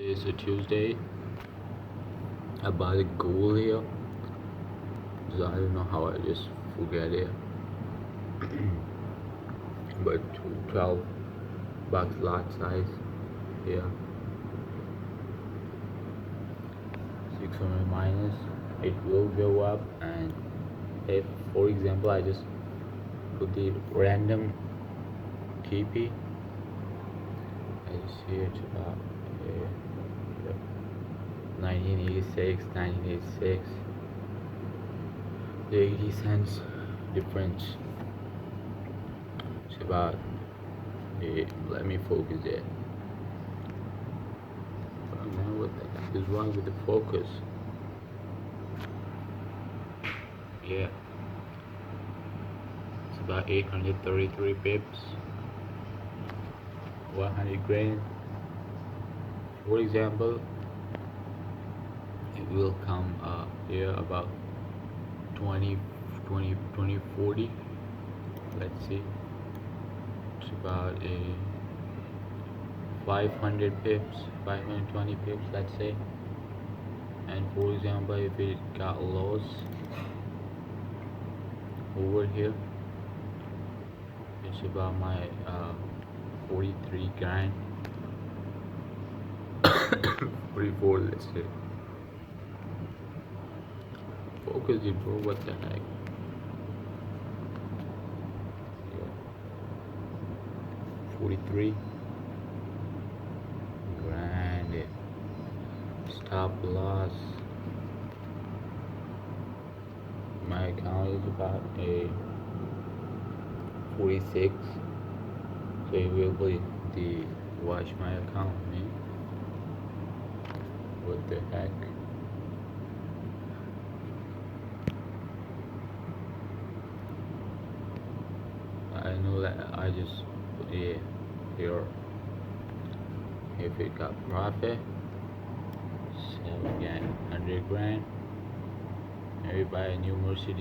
It's a Tuesday. I bought a gold here, so I don't know how I just forget it. But 12 bucks lot size here. 600 minus, it will go up. And if, for example, I just put the random GP, I just see it's about 1986, 1986, the 80 cents difference. It's about let me focus it. I don't know what the heck is wrong with the focus. Yeah, it's about 833 pips, 100 grain. For example, it will come here about 20 40. Let's see, it's about a 500 pips, 520 pips, let's say. And for example, if it got lost over here, it's about my 43 grand, 44, let's say. Focus it, bro, what the heck. Yeah. 43 grand. Stop loss. My account is about a 46, so it will be the watch my account, man. What the heck. I know that I just put it here. If it got profit, sell again 100 grand. Maybe buy a new Mercedes.